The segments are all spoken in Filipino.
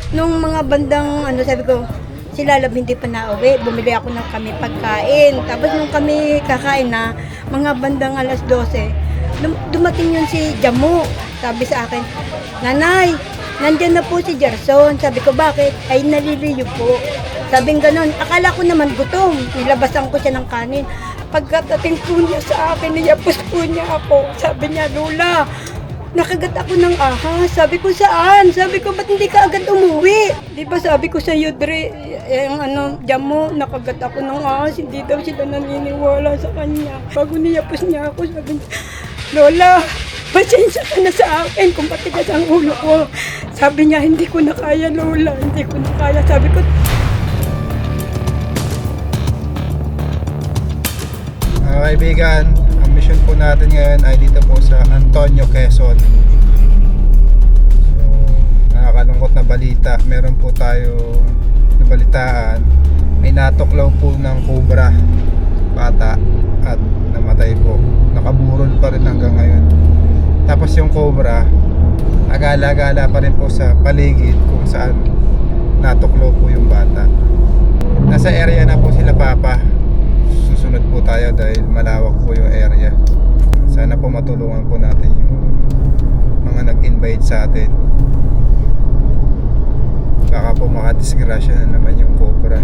Nung mga bandang, sabi ko, si Lalab hindi pa nauwi. Bumili ako ng kami pagkain. Tapos nung kami kakain na, mga bandang alas 12, dumating yun si Jamu. Sabi sa akin, Nanay, nandyan na po si Gerson. Sabi ko, bakit? Ay, naliliyo po. Sabing ganon, akala ko naman gutom. Nilabasan ko siya ng kanin. Pagkatating po niya sa akin, niyapos po niya ako. Sabi niya, Lola, nakagat ako ng ahas. Sabi ko, saan? Sabi ko, ba't hindi ka agad umuwi? Di ba sabi ko sa iyo, Dre, Jamu, nakagat ako ng ahas. Hindi daw sila naniniwala sa kanya. Bago niyapos niya ako, sabi niya, Lola, pasensya ka na sa akin kung patigas ang ulo ko. Sabi niya, hindi ko na kaya, Lola. Hindi ko na kaya. Sabi ko, kaibigan, ang mission po natin ngayon ay dito po sa Antonio, Quezon. So, nakakalungkot na balita. Meron po tayo nabalitaan. May natuklaw po ng cobra bata at namatay po. Nakaburol pa rin hanggang ngayon. Tapos yung cobra, agala-gala pa rin po sa paligid kung saan natuklaw po yung bata. Nasa area na po sila Papa. Susunod po tayo dahil malawak po yung area. Sana po matulungan po natin yung mga nag-invite sa atin. Baka po makadisgrasya na naman yung cobra.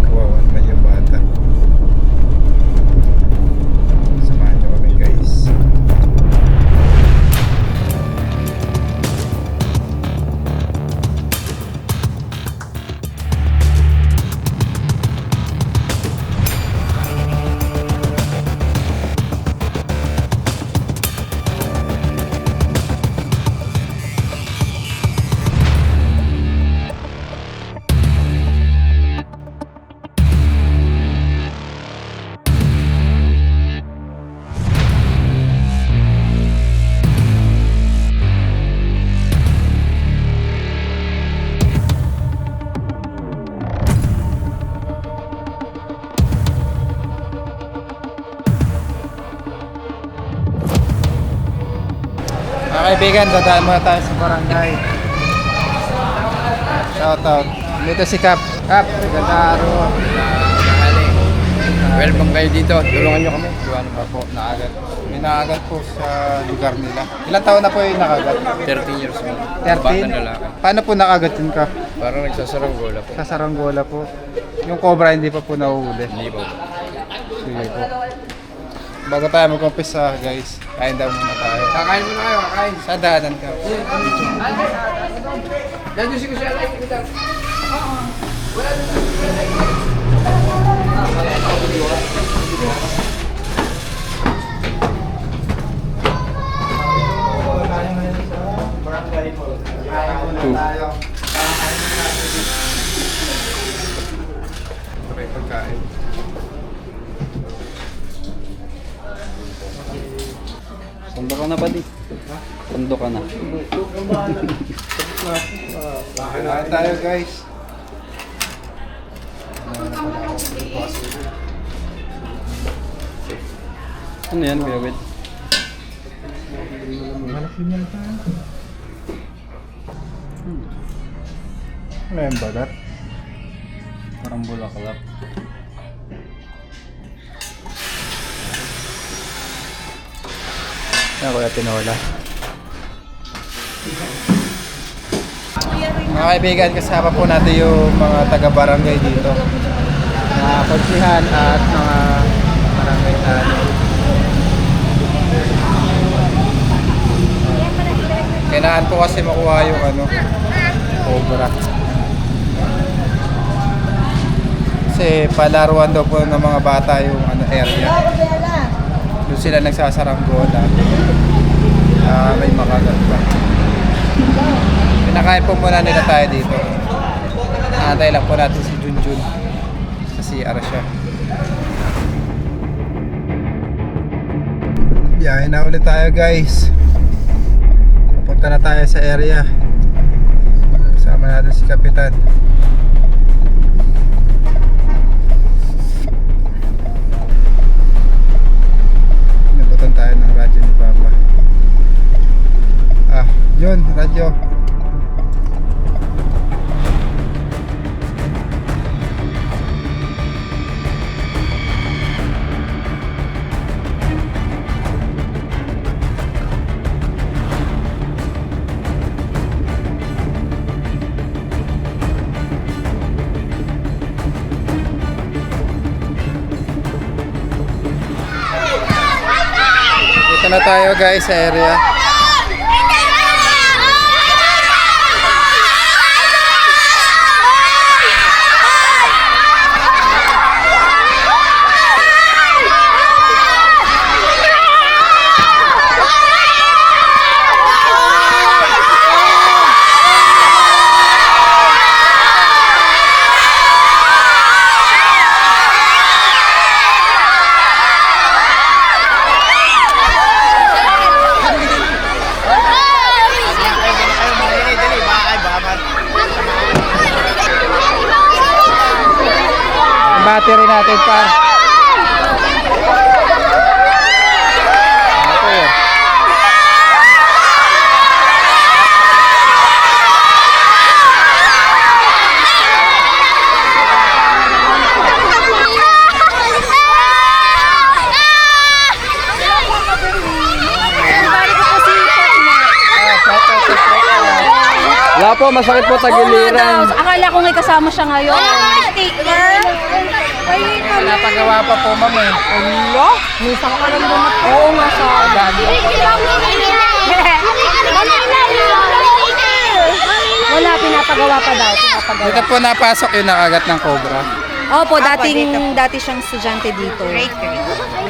Kawawa naman yung bata. Samahan nyo kami, guys. Mga kaibigan, dadaan muna tayo sa barangay. Shoutout. Dito si Kap. Kap, ganda araw. Welcome kayo dito. Tulungan nyo kami. Iwan Ano po, nakagat. May nakagat po sa lugar nila. Ilang taon na po yung nakagat? 13 years old. 13? Batang lalaki. Paano po nakagat yun, Kap? Parang nagsasaranggola po. Sa saranggola po. Yung cobra hindi pa po nahuhuli. Hindi po. Sige po. Bago tayo mag-umpisa, guys, kain daw muna tayo. Kakain mo na kayo, kakain. Sa daanan ka. Dadyo ko siya lang. Sabay pagkain. Tondo ka na ba di? Tondo ka na. Kain tayo, guys. Ano yan, Kuya Wid? Malaki niya ito. Ano yung bagat? Parang bulaklak. Yan, Kuya Tinola. Mga kaibigan, kasama po natin yung mga taga-barangay dito. Mga konsihan at mga barangay tanong. Kailangan po kasi makuha yung cobra. Kasi palaruan daw po ng mga bata yung area. Doon sila nagsasaranggola. May makagat pa. Pinakain po muna nila tayo dito. Nakatay lang po natin si Junjun. Sa CR siya. Biyahe na ulit tayo, guys. Papunta na tayo sa area. Kasama natin si Kapitan. Nabutan tayo ng radyo ni Papa. Yun, radyo. na tayo guys sa area. Battery natin pa. Okay. Wala po, masakit po tagiliran. Akala ko may kasama siya ngayon. Sticker? Napagawa pa po ma'am eh. Hello? Minsan ka lang dumat. Oo nga sa dali. Wala, pinapagawa pa daw. Pinapagawa. Dito po napasok yung nakagat ng cobra. Opo, dati siyang estudyante dito. Grade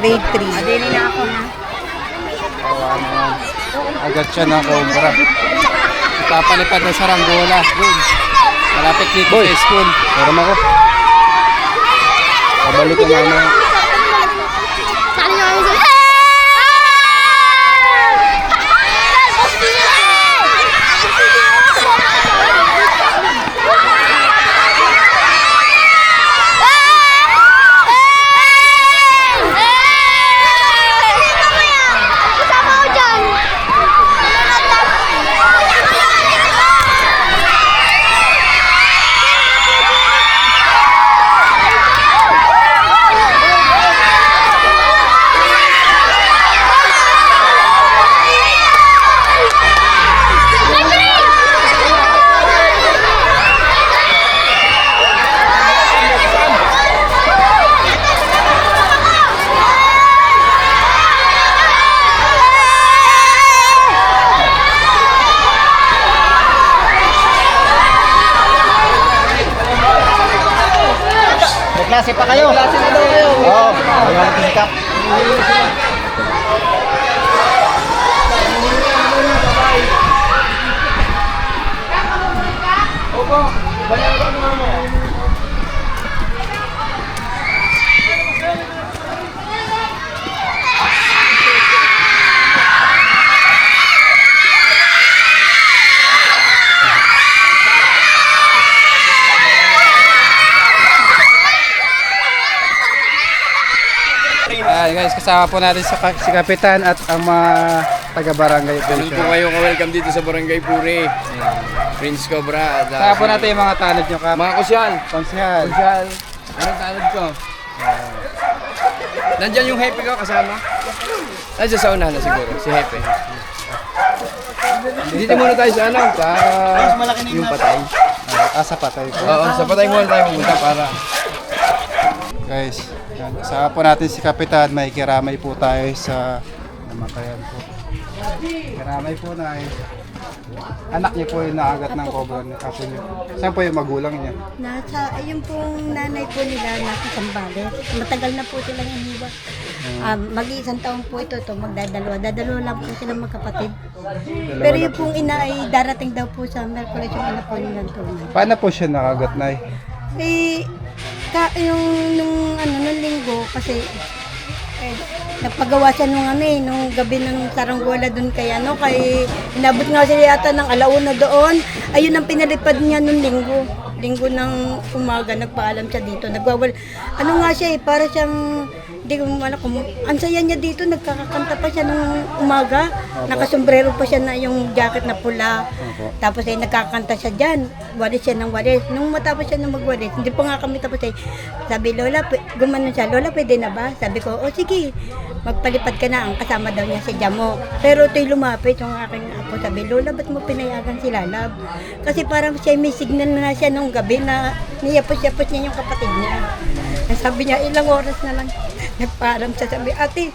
3. Grade 3. Adili na ako na. Agat siya ng cobra. Papalipad na sa Ranggola. Malapit dito sa school. Meron ako. Pabalik ko mama. Klase pa kayo? Klase na daw kayo. Oo. Ayaw natin sikap. Guys, kasama po natin si Kapitan at ang mga taga-barangay po Ganun po kayo ka-welcome dito sa Barangay Puri. Prince Cobra. Kasama po natin yung mga tanod nyo, Kap. Mga kusyal. Konsyal. Kusyal. Anong tanod ko? Nandyan yung hepe ko kasama. Nandiyan sa una na siguro, si hepe. Dito muna tayo sa ano, sa yung patay. Sa patay po. Oo, sa patay muna tayo pumunta para Guys, yan. Kasama po natin si Kapitan. May kiramay po tayo sa namatayan po. Kiramay po na anak niya po yung naagat ng cobra ni Apo niyo. Saan po yung magulang niya? Yung pong nanay po nila nasa Sambales. Matagal na po silang iniwa. Mag-iisang taon po ito, magdadalawa. Dadalawa lang po silang magkapatid. Pero yung pong ina ay darating daw po sa Merkulis yung ina po nilang tunay. Paano po siya nakagat, Nay? Nung linggo, kasi nagpagawa siya nung gabi ng saranggola doon kay inabot nga sila yata ng alauna doon. Ayun ang pinalipad niya nung linggo ng umaga, nagpaalam siya dito. Nga siya para siyang, hindi ko alam kung, ang saya niya dito, nagkakakanta pa siya nung umaga. Nakasombrero pa siya na yung jacket na pula. Tapos nagkakanta siya dyan. Walis siya ng walis. Nung matapos siya ng magwalis, hindi pa nga kami tapos sabi, Lola, gumanon siya, Lola, pwede na ba? Sabi ko, sige, magpalipad ka na. Ang kasama daw niya si Jamo. Pero ito'y lumapit yung aking apo. Sabi, Lola, ba't mo pinayagan si Lalab? Kasi parang siya may signal na siya nung gabi na niyapos-yapos niya yung kapatid niya. Sabi niya, ilang oras na lang. Nagpaalam siya, sabi, ate,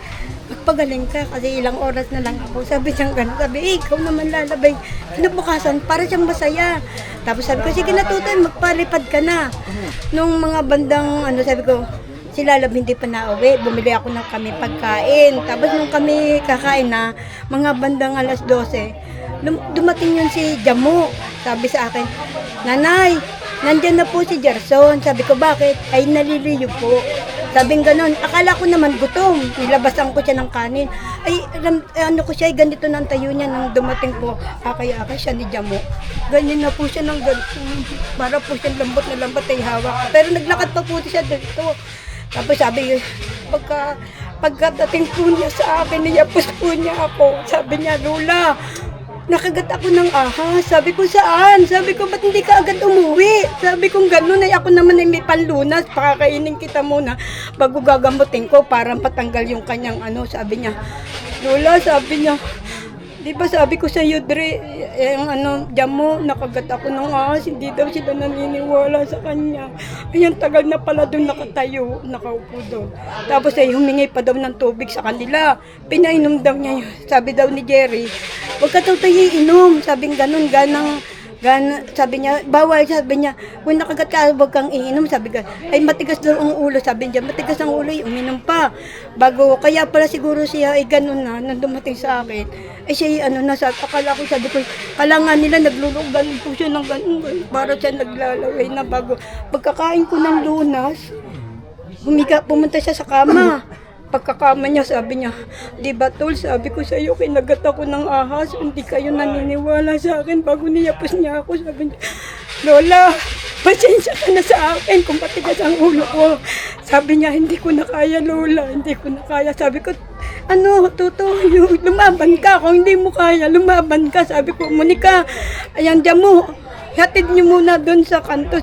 magpagaling ka kasi ilang oras na lang ako. Sabi niya gano'n, sabi, ikaw naman lalabay. Kinabukasan, para siyang masaya. Tapos sabi ko, sige na Tutoy, magpalipad ka na. Nung mga bandang, sabi ko, si Lalab hindi pa nauwi, bumili ako ng kami pagkain. Tapos nung kami kakain na, mga bandang alas 12, dumating yun si Jamo. Sabi sa akin, Nanay, nandyan na po si Gerson. Sabi ko, bakit? Ay, naliliyo po. Sabing ganon, akala ko naman gutom. Nilabasan ko siya ng kanin. Ay, ano ko siya, ganito nang tayo niya nang dumating po. Akay-akay siya ni Jamo. Ganyan na po siya ng ganito. Para po siya lambot na lambot ay hawak. Pero naglakad pa po siya dito. Tapos sabi, pagkadating po niya sa akin, niyapos po niya ako. Sabi niya, Lola, nakagat ako ng ahas. Sabi ko, saan? Sabi ko, ba't hindi ka agad umuwi? Sabi ko, gano'n ay ako naman ay may panlunas. Pakakainin kita muna bago gagamutin ko para matanggal yung kanyang Sabi niya, Lola, sabi niya, di ba sabi ko sa iyo, Dre, Jamo, nakagat ako ng ahas. Hindi daw sila naniniwala sa kanya. Ayan, tagal na pala doon nakatayo, nakaupo doon. Tapos ay humingi pa daw ng tubig sa kanila. Pinainom daw niya yun. Sabi daw ni Jerry, huwag ka tayo iinom. Sabing ganun, sabi niya, bawal, sabi niya, kung nakagat ka, huwag kang iinom. Sabi ko, ay matigas daw ang ulo. Sabi niya, matigas ang ulo, uminom pa. Kaya pala siguro siya, ay ganun na, nang dumating sa akin. Ay siya, akala ko, sabi ko, kala nga nila, naglulugan po siya ng ganun. Para siya naglalaway na pagkakain ko ng lunas, pumunta siya sa kama. Pagkakama niya, sabi niya, di ba tol, sabi ko sa iyo, kinagat ako ng ahas, hindi kayo naniniwala sa akin bago niyapos niya ako. Sabi niya, Lola, pasensya ka na sa akin kung matigas ang ulo ko. Sabi niya, hindi ko na kaya, Lola, hindi ko na kaya. Sabi ko, Tutoy, lumaban ka, kung hindi mo kaya, lumaban ka. Sabi ko, Monica, ayan dyan mo, hatid niyo muna doon sa kanto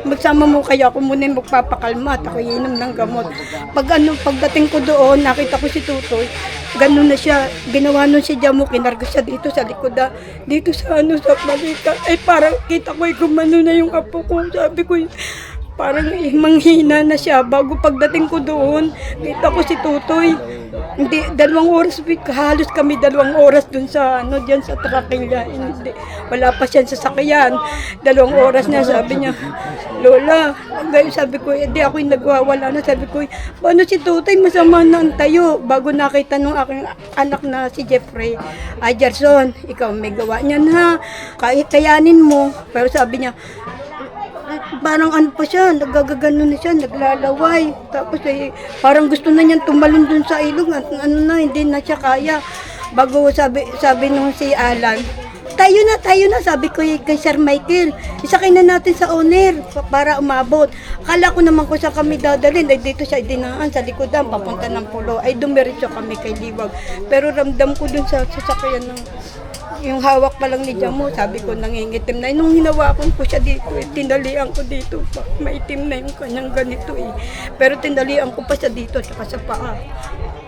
magsama mo kaya ako muna yung magpapakalma at ako iinom ng gamot. Pagdating ko doon, nakita ko si Tutoy, ganun na siya, ginawa nun si Jamo, kinarga siya dito sa likod, dito sa malika. Ay parang kita ko, gumano na yung apo ko. Sabi ko, parang manghina na siya. Bago pagdating ko doon, kita ko si Tutoy. Hindi, 2 oras, halos kami 2 oras dun sa, dyan sa tracking niya. Hindi, wala pa siya sa sakyan. 2 oras na, sabi niya, Lola, sabi ko, hindi ako yung nagwawala na. Sabi ko, paano si Tutoy, masama na ang tayo. Bago nakita nung aking anak na si Jeffrey, Gerson, ikaw may gawa niyan ha, kahit kayanin mo. Pero sabi niya, parang pa siya, nagagagano na siya, naglalaway. Tapos parang gusto na niyang tumalon dun sa ilog at hindi na siya kaya. Bago sabi nung si Alan, tayo na, sabi ko kay Sir Michael, isakay na natin sa owner para umabot. Akala ko naman kung saan kami dadalhin, ay dito siya dinaan sa likodan, papunta ng pulo, ay dumiretso kami kay Liwag. Pero ramdam ko dun sa sasakyan ng yung hawak pa lang ni Jamo, sabi ko nangingitim na. Nung hinawakan ko siya dito, tindalian ko dito. Maitim na yung kanyang ganito eh. Pero tindalian ko pa siya dito, saka sa paa.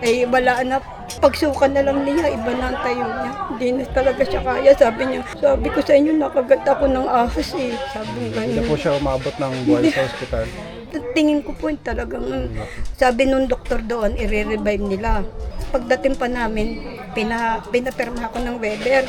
Ay wala na, pagsukan na lang niya, iba na ang tayo niya. Hindi na talaga siya kaya. Sabi ko sa inyo, nakagat ako ng ahas eh. Sabi nga Hindi po siya umabot ng buhay sa ospital. tingin ko po talagang, sabi nung doktor doon, i-revive nila. Pagdating pa namin, pinapirma ako ng Weber.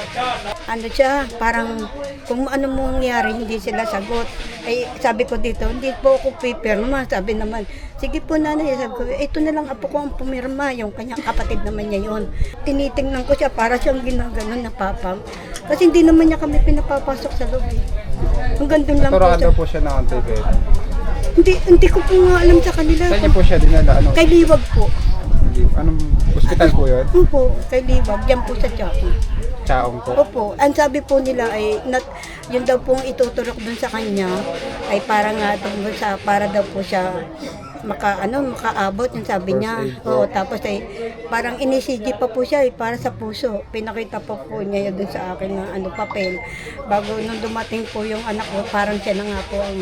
Parang kung ano mangyari, hindi sila sagot. Ay, sabi ko dito, hindi po ako pipirma. Sabi naman, sige po nanay, sabi ko, ito na lang apo ko ang pumirma, yung kanyang kapatid naman niya yun. Tinitingnan ko siya, para siyang ginaganon na papam. Kasi hindi naman niya kami pinapapasok sa loob. Hanggang doon lang po Naturahan siya. daw po siya ng antibed. Hindi ko po nga alam sa kanila. Saan niyo po siya dinala? Kay Liwag po. Anong ospital po yun? Opo, kay Liwag. Diyan po sa Chaco. Chaong po. Opo, ang sabi po nila ay yun daw pong ituturok dun sa kanya ay para nga para daw po siya makaabot yung sabi niya. Oo, tapos ay parang inisigi pa po siya para sa puso. Pinakita pa po niya yun dun sa akin na papel. Bago nung dumating po yung anak ko, parang siya na nga po ang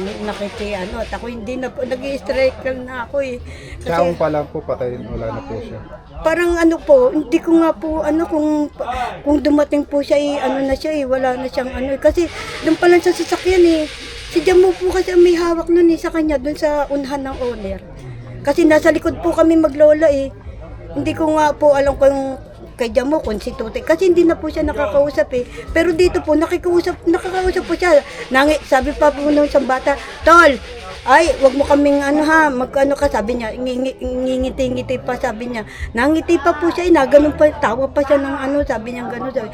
at ako hindi na po, nag-i-strike na ako eh. Chaong pa lang po, patay, wala na po siya. Parang po, hindi ko nga po kung dumating po siya na siya wala na siyang kasi doon pa lang sa sasakyan eh. Si Jamo po kasi may hawak nun sa kanya doon sa unahan ng owner. Kasi nasa likod po kami maglola eh. Hindi ko nga po alam kung kay Jamo kung si Totoy kasi hindi na po siya nakakausap eh. Pero dito po nakakausap po siya. Sabi pa po nung isang bata, "Tol, ay, wag mo kaming ano ha, magkano ka," sabi niya, ngingiti-ngiti pa, sabi niya. Nangiti pa po siya, ganun pa, tawa pa siya ng ano, sabi niya ganun. Sabi,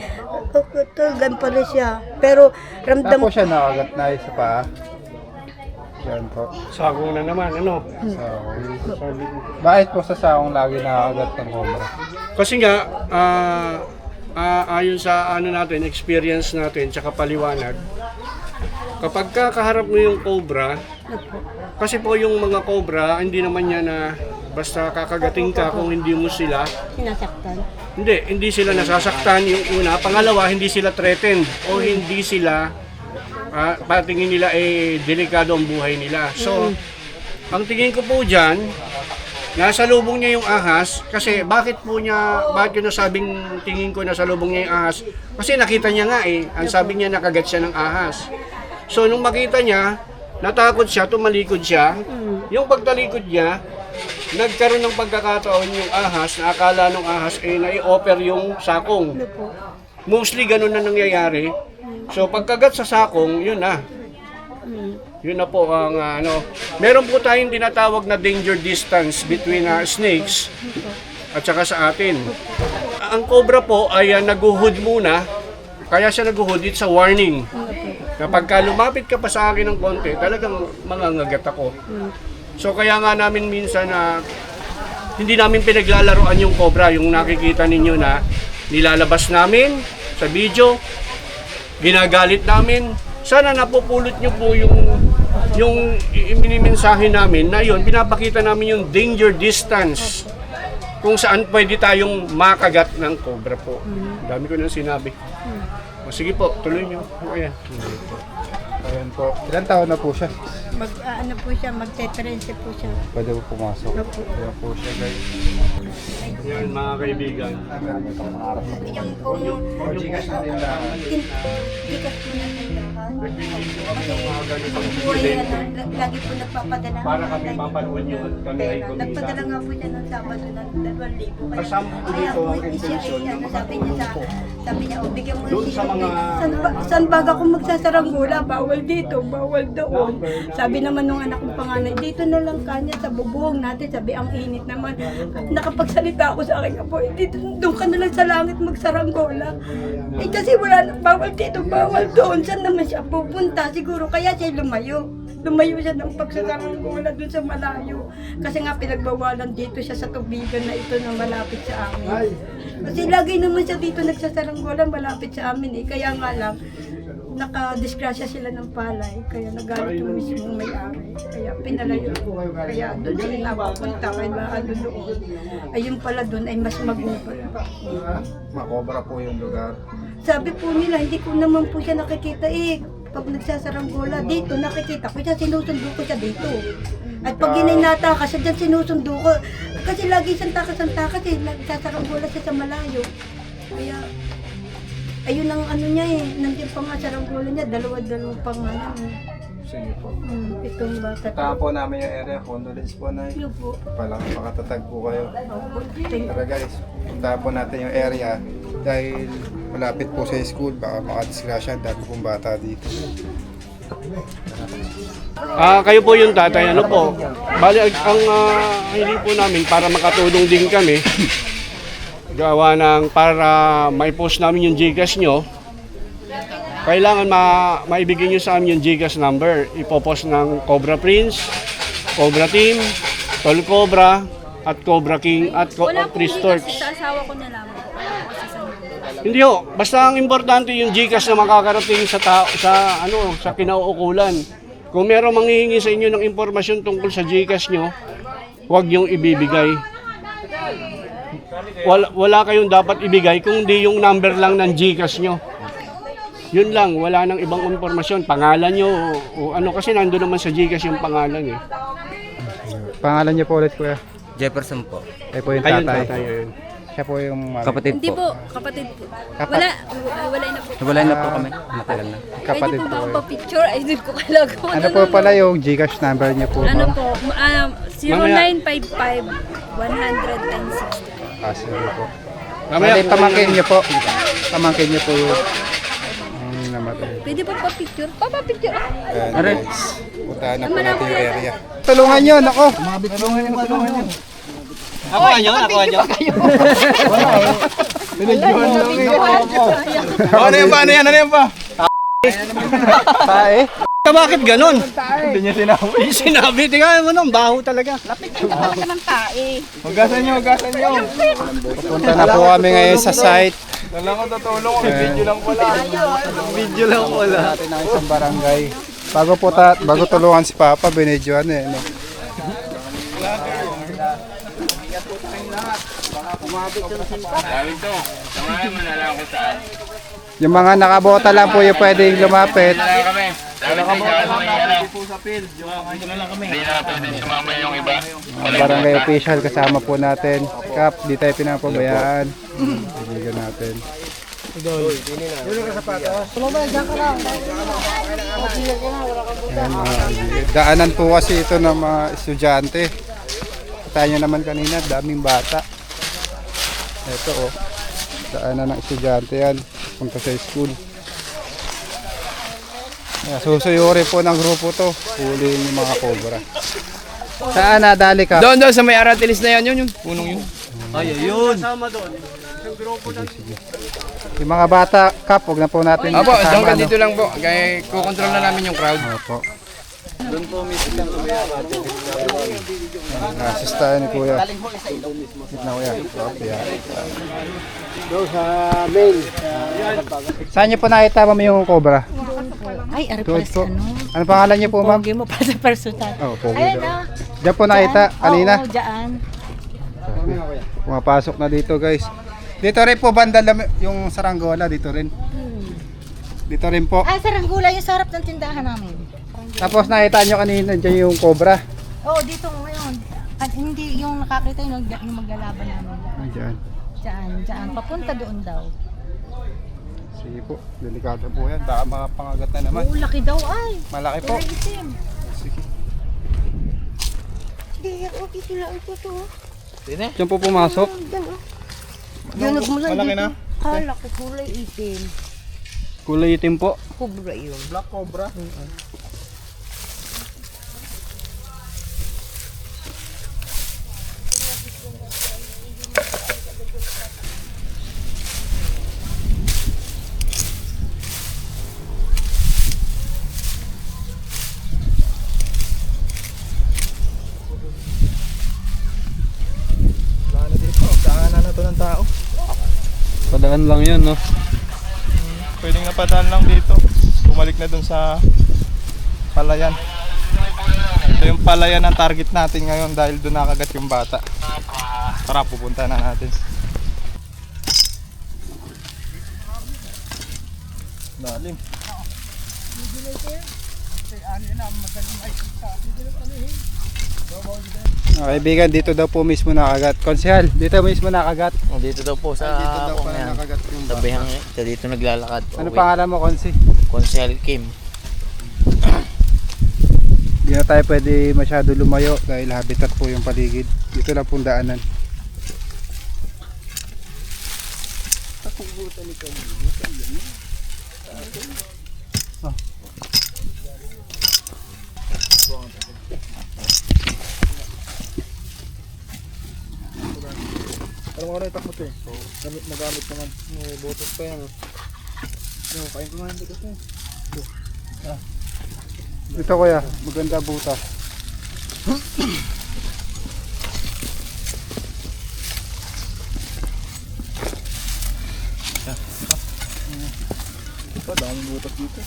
ganun pala siya. Pero ramdam Tapos siya nakagat na sa paa. Yan po. Sagong na naman, ano? Bakit po sa saong lagi nakakagat ng cobra? Kasi nga, ayon sa ano natin, experience natin, tsaka paliwanag, kapag kaharap mo yung cobra, kasi po yung mga cobra, hindi naman yan na basta kakagating ka kung hindi mo sila. sinasaktan. Hindi sila nasasaktan yung una. Pangalawa, hindi sila threatened o hindi sila patingin nila delikado ang buhay nila. So, ang tingin ko po dyan, nasa lubong niya yung ahas. Kasi bakit yun nasabing tingin ko nasa lubong niya yung ahas? Kasi nakita niya nga ang sabi niya nakagat siya ng ahas. So, nung makita niya, natakot siya, tumalikod siya. Yung pagtalikod niya, nagkaroon ng pagkakataon yung ahas, na akala ng ahas nai-offer yung sakong. Mostly ganun na nangyayari. So pagkagat sa sakong, yun na. Yun na po ang meron po tayong tinatawag na danger distance between snakes at saka sa atin. Ang cobra po ay naguhud muna, kaya siya naguhud, it's a warning. Kapag lumapit ka pa sa akin ng konti, talagang mangangagat ako. So kaya nga namin minsan hindi namin pinaglalaroan yung cobra, yung nakikita ninyo na nilalabas namin sa video, ginagalit namin. Sana napupulot nyo po yung minimensahe namin na yun, pinapakita namin yung danger distance kung saan pwede tayong makagat ng cobra po. Dami ko nang sinabi. O sige po, tuloy nyo. Ayan. Ayan po. Ilan taon na po siya? Magte-13 po siya. Pwede po pumasok. Ayan po siya guys. Yan mga kaibigan. Yung kung Gcash na din lang. Gcash po na tindahan. Buhay lagi po nagpapadala. Para kami mapanood nyo at kami ay kumita. Nagpadala nga po siya ng Sabado ng 2,000. Kasama po dito ang intention. Sabi niya, bigyan mo Doon sa mga- Saan baga kung magsasaranggola? Bawal dito, bawal doon. Sabi naman nung anak kong panganay, dito na lang kanya sa bubong natin. Sabi, ang init naman. Nakapagsalita ako sa akin, po, dito, doon ka na lang sa langit magsaranggola. Kasi wala na, bawal dito, bawal doon. Saan naman siya pupunta? Siguro kaya siya lumayo. Lumayo siya ng pagsasaranggola doon sa malayo. Kasi nga pinagbawalan dito siya sa tubigan na ito na malapit sa amin. Kasi lagi naman siya dito nagsasaranggola malapit sa amin Kaya nga lang, nakadisgrasya sila ng palay. Kaya nagalit yung mismong may-ari. Kaya pinalayo ko. Kaya doon sila napapunta. Kaya doon. Ayun pala doon ay mas magubat pa. Makobra po yung lugar. Sabi po nila, hindi ko naman po siya nakikita Pag nagsasaranggola, dito nakikita ko siya, sinusundo ko siya dito. At pag ininata ka siya dyan, sinusundo ko. Kasi lagi siyang takas-takas nagsasaranggola siya sa malayo. Kaya, ayun ang ano niya nandiyan pa nga saranggola niya, dalawa-dalawa pang Sige po. itong bata. Puntahan po namin yung area. Condolence po na. Yun po. Palang makatatag po kayo. Opo. Thank Tara guys, puntahan po natin yung area dahil malapit po sa school, baka makadisgrasya, dami pong bata dito. Kayo po yung tatay, ano po? Bali, ang hiling po namin para makatulong din kami, gawa ng para mai-post namin yung Gcash nyo, kailangan maibigay nyo sa amin yung Gcash number. Ipopost ng Cobra Prince, Cobra Team, Tol Cobra, at Cobra King, at Chris Torch. Sa asawa ko na lamang. Wala ko kasi sa Hindi ho, basta ang importante yung Gcash na makakarating sa kinauukulan. Kung meron manghihingi sa inyo ng impormasyon tungkol sa Gcash nyo, huwag yung ibibigay. Wala kayong dapat ibigay kung di yung number lang ng Gcash nyo. Yun lang, wala nang ibang impormasyon, pangalan nyo o ano, kasi nandun naman sa Gcash yung pangalan Pangalan niyo po ulit kuya? Jefferson po. Kayo po yung Ayun, tatay. tatay, ayun. Siya po yung mami. Kapatid Hindi po. po, kapatid po. Wala na po. Hiwalay na po kami. Matagal na. Kapatid Pwede po po ba ako kayo. pa-picture? Ay, hindi ko kailangan. Ano po pala yung Gcash number niyo po? Ano ma'am? po, 0955 100 and 60. Kaso po. Mamaya, Bali, pamangkin niyo po. Pamangkin niyo po yung namatay. Pwede pa pa-picture? Pa-picture. Ayan, guys. Puntahan na po natin yung area. Tulungan nyo, nako. Tulungan nyo. Ako nyo. Pinagjuhan lang eh. Ano yan pa? Tae. bakit ganon? Hindi niya sinabi. Sinabi, tingnan mo nung baho talaga. Hugasan nyo. Pupunta na po kami ngayon sa site. Video lang wala. Natin ang isang barangay. Bago tulungan si Papa, binidyoan eh. No? Yung mga nakabota lang po yung pwedeng lumapit. Mga barangay official kasama po natin. Kap, di tayo pinapabayaan. Kaibigan natin. Ayan, mga kaibigan. Daanan po kasi ito ng mga estudyante. Tayo nyo naman kanina, daming bata. Ito oh. Daanan ng estudyante yan. Punta sa school. Susuyuri po ng grupo to. Huliin yung mga cobra. Saan nadali ka? Doon sa may aratilis na yan, yung punong yun. Ay, ayun. Yung mga bata, Kap, huwag na po natin Opo, kasama, doon ka no? dito lang po. Kaya kukontrol na namin yung crowd. Opo. Asis tayo ni Kuya. Gitna Kuya. Okay, Saan niyo po nakita ma'am yung cobra? Ay, ari Doon pala si po. ano. Ano pangalan niyo po ma'am? Pogi mo pa sa personal. Oh, Pogi daw. Diyan po nakita kanina. Oo, dyan. Pumapasok na dito guys. Dito rin po banda yung saranggola dito rin. Dito rin po. Ay, saranggula yung sarap ng tindahan namin. Tapos nakita nyo kanina dyan yung cobra. Oo, dito ngayon. At hindi yung nakakita yung maglalaban namin. Ayan. Diyan. Papunta doon daw. Sige po, delikado po yan. Baka mga pangagat na naman. Oo, laki daw ay. Malaki po. Itim. Sige. Hindi, okay sila ito to. Diyan po pumasok. Yung nagmula Malaki na? Kala ko kulay itim. Kulay itim po. Kubra yun. Black cobra. Padaan lang yun, no? Pwedeng napadaan lang dito. Bumalik na dun sa palayan. Ito yung palayan ang target natin ngayon dahil doon nakagat yung bata. Tara, pupunta na natin. Lalim. Mga kaibigan, dito daw po mismo nakagat. Konsehal, dito mismo nakagat. Dito daw po sa Dito daw pala nakagat yung bata. tabihang sa dito naglalakad. Ano pangalan mo, Konsi? Konsehal Kim. Hindi na tayo pwede masyado lumayo dahil habitat po yung paligid. Dito lang pong daanan. Parang wala itak mo ito eh. Magamit naman. May butos pa yan. Kain ko nga yung butos eh. Dito kuya, maganda butas. Ito, daming butas dito.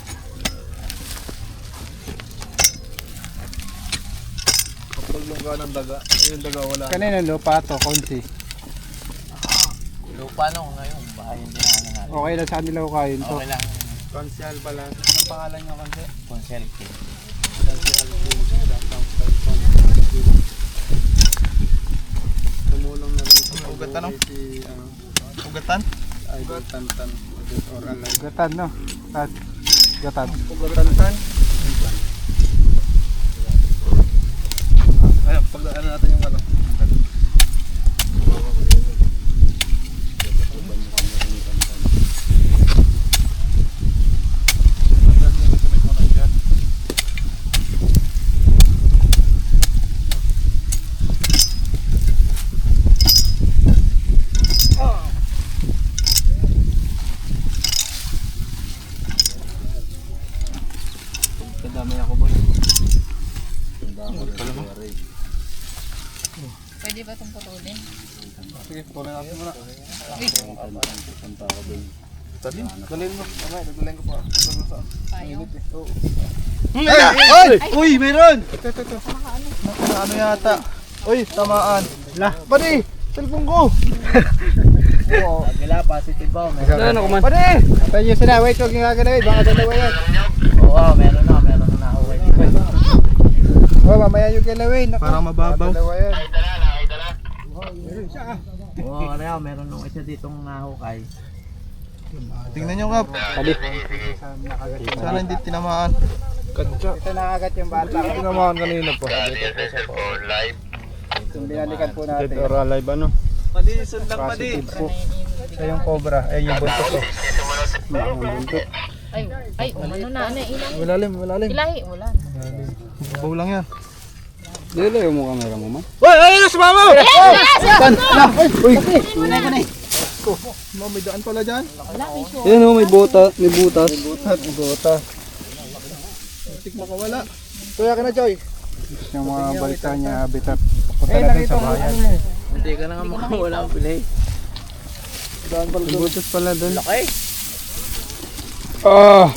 Kapag lungga ng daga, yung daga wala. Kanina lupa to, Konsi. Lupa na ko ngayon. Bahay yung tinahanan natin. Okay lang sa kanila ko kain to. Okay lang. Konsyal pala. Anong pangalan nyo kasi? Konsehal Kim. Tumulong na rin ito. Ugatan no? Ugatan? Ay, ugatan. Gatan no? Gatan. Ugatan. Ayun, pagdaan natin yung ano. Kadami ako boy. Pwede ba itong putulin? Sige, putulin natin muna. Dalhin mo. Okay, dadalhin ko pa. Tayo. Ay! Uy, meron! Ito. Ano yata? Uy, tamaan. Lah, pare! Cellphone ko! Wala, positive ba? Ano ko man? Pare! Tayo nyo sila, wait, huwag yung gaganawin, baka dalawa yan. Oo, meron na nahuwi. Oh, mamaya yung galawin. Parang mababaw. Dalawa yan. Oo, meron nung isa ditong nahukay. Tingnan nyo nga. Sana hindi tinamaan. Ito nakagat yung bata. Tinamaan kanina po. Binalikan po natin. Dead or alive ano? Padi, sundak padi. Positive po. Siya yung cobra. Ayun yung buntot ko. Ay, umano na. Ano, ilahi. Malalim. Ilahi, wala. Babaw lang yan. Dilo yung mukha camera mo man. Uy! Ayun na! Sumama! Uy! May daan pala dyan. Ayun oh, may butas. Bota. Tik makawala. Kuya ka na, Choy. Yung mga balita niya, habitat. Punta na dun sa bayan. Hindi ka na nga makawala ang pilay. May butas pala dun. Laki! Ah!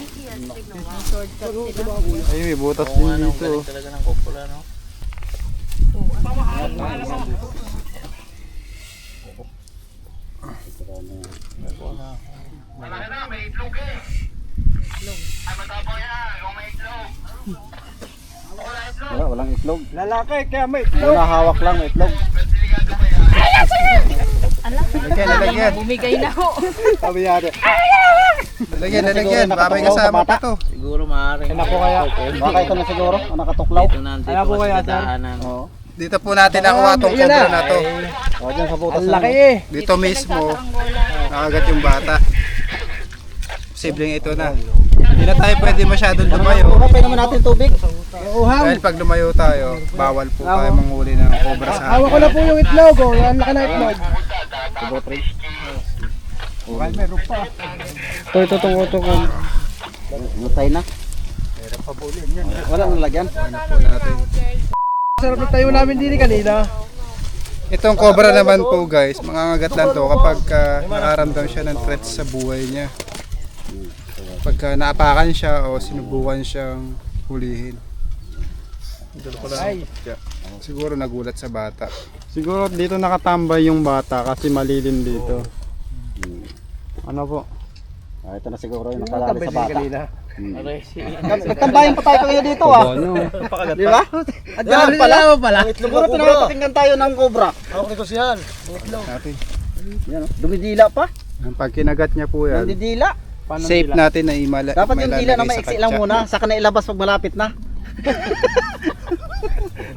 Ayun, may butas Oo nga, din no, dito. galing talaga ng kupula, no? Walang itlog. Lalaki, kaya may itlog. Wala hawak lang, may itlog. Lalagyan. Bumigay na ho. Sabi yari. Lalagyan. Baka may kasama pa to. Siguro maaaring. Ako kaya. Baka ito na siguro. Nakatuklaw. Dito na, dito kasi sa daanan. Oo. Dito po natin nakuha tong cobra na to. O, dyan sa butas. Ang laki eh. Dito mismo, nakagat yung bata. Posibleng ito na. Hindi na tayo pwede masyadong lumayo. Pwede naman natin tubig. Dahil pag lumayo tayo, bawal po tayo manghuli ng cobra sa Hawak ko na po yung itlog. Oh. Yan, laki na itlog. Ito tungkol. Matay na. Wala nang lagyan. Sarap na tayo namin din kanina. Itong cobra naman po guys, mangangagat lang to kapag nakaramdam siya ng threat sa buhay niya. Pagka naapakan siya o sinubukan siyang hulihin. Siguro nagulat sa bata. Siguro dito nakatambay yung bata kasi malilim dito. Ano po? Ito na siguro yung nakalali sa bata. Nagtambayan pa tayo kanina dito ah. Di ba? Yan pala. Siguro pinakapatinggan tayo ng cobra. Natin. Yan, dumidila pa. Pag kinagat niya po yan, Dumidila. safe natin na Dapat yung dila na maiksi lang muna, saka na ilabas pag malapit na.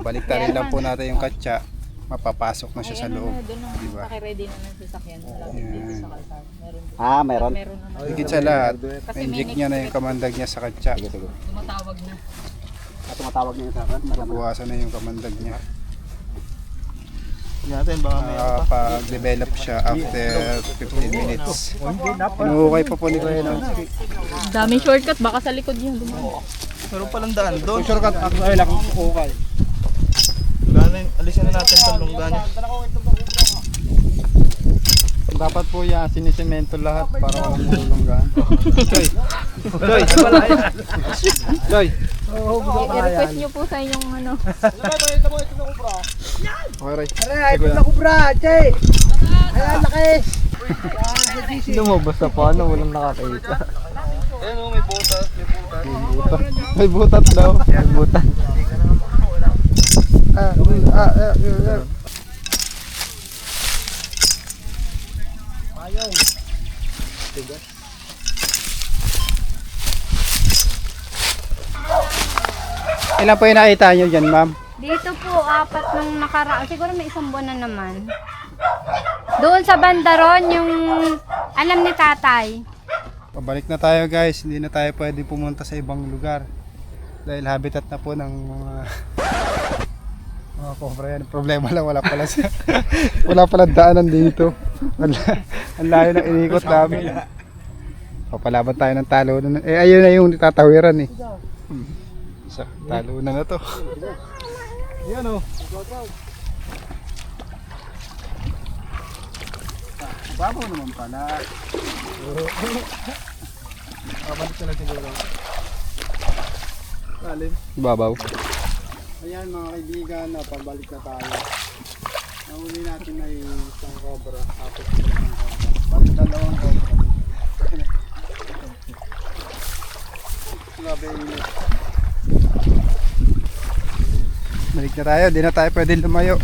Baliktarin lang po natin yung katsa. Mapapasok na siya sa loob. Diba? Paki-ready na ng sasakyan. Malapit dito sa kalsada. Meron. Meron na. Higit sa lahat, na-inject niya na yung kamandag niya sa katsa. Tumatawag na. Tumatawag niya sa akin. Buwasan na yung kamandag niya. Natin baka may Pag-develop siya after 15 minutes. Inuhukay pa po ni Kuya ng Daming shortcut. Baka sa likod yun. meron palang daan doon. shortcut ako ay lang hukay. Alisin na natin sa lungga niya. Dapat po yan, sinisemento lahat para walang mulunggan. Joy! I-request nyo po sa inyong ano. Okay, Ray. Ay, ito na kubra, Che! Ayan, laki! Lumabas na paano, walang nakakita. Ayan o, may butas. May butas daw. May butas. Ilan po yung nakita nyo dyan, ma'am? Dito po, 4 nung nakaraan. Siguro may isang buwan na naman. Doon sa bandaron, yung alam ni tatay. Pabalik na tayo guys, hindi na tayo pwede pumunta sa ibang lugar. Dahil habitat na po ng mga cobra yan. Problema lang, wala pala daanan dito. Ang layo ng inikot namin. Papalaban tayo ng talunan. Ayun na yung tatawiran eh. So, talunan na to. Ayan o. Babaw naman pala. Babalik ka lang siguro. Lalim. Babaw. Ayan mga kaibigan, pabalik na tayo. Nahuli natin ay isang cobra. Tapos isang cobra. Balik dalawang cobra. Grabe init. Balik na tayo, di na tayo pwede lumayo.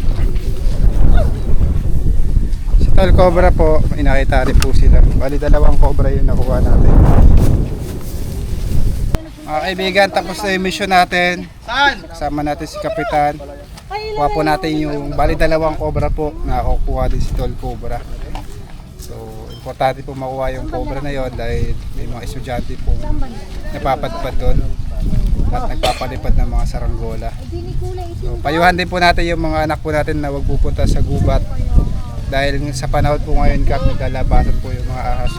Si Tol Cobra po, inakita rin po sila. Bali dalawang cobra yung nakuha natin. Mga kaibigan, tapos na yung mission natin. Kasama natin si Kapitan. Kuha po natin yung bali dalawang cobra po. Nakakuha din si Tol Cobra. So, importante po makuha yung cobra na yon dahil may mga estudyante po napapadpad doon at nagpapalipad ng mga saranggola. So, payuhan din po natin yung mga anak po natin na wag pupunta sa gubat dahil sa panahon po ngayon Kap, naglalabasan po yung mga ahas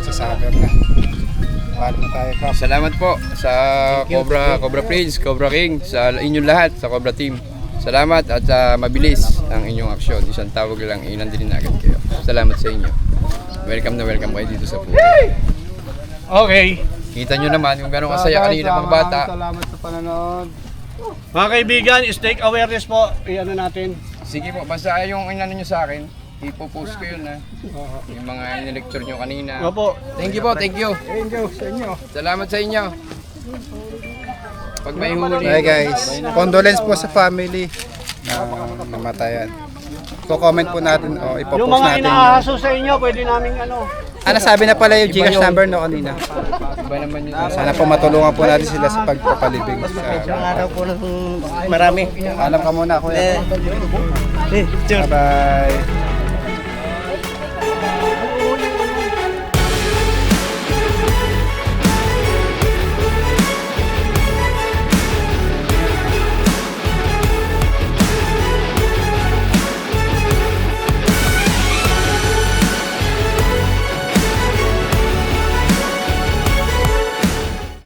sa summer na. Paalam na tayo Kap. Salamat po sa Cobra Prince, Cobra King, sa inyong lahat, sa Cobra Team. Salamat at mabilis ang inyong aksyon. Isang tawag lang, inandilin na agad kayo. Salamat sa inyo. Welcome kayo dito sa Puri. Okay. Kita nyo naman kung gano'ng kasaya kanina mga bata. Salamat sa panonood. Mga kaibigan, stake awareness po. Iyan na natin. Sige po, basta yung inano nyo sa akin, ipopost ko yun ha. Yung mga in-lecture nyo kanina. Opo. Thank you po, thank you. Thank you sa inyo. Salamat sa inyo. Pag may huli. Hey guys, condolence po sa family na namatayan. Ko-comment po natin o ipopost Yung mga natin. inaaso sa inyo, pwede namin ano. Nasabi na pala yung Gcash number no kanina. Iba naman yun. Sana po matulungan po natin sila sa pagpapalibing. Araw po ng marami. Alam ka muna kuya. Bye bye.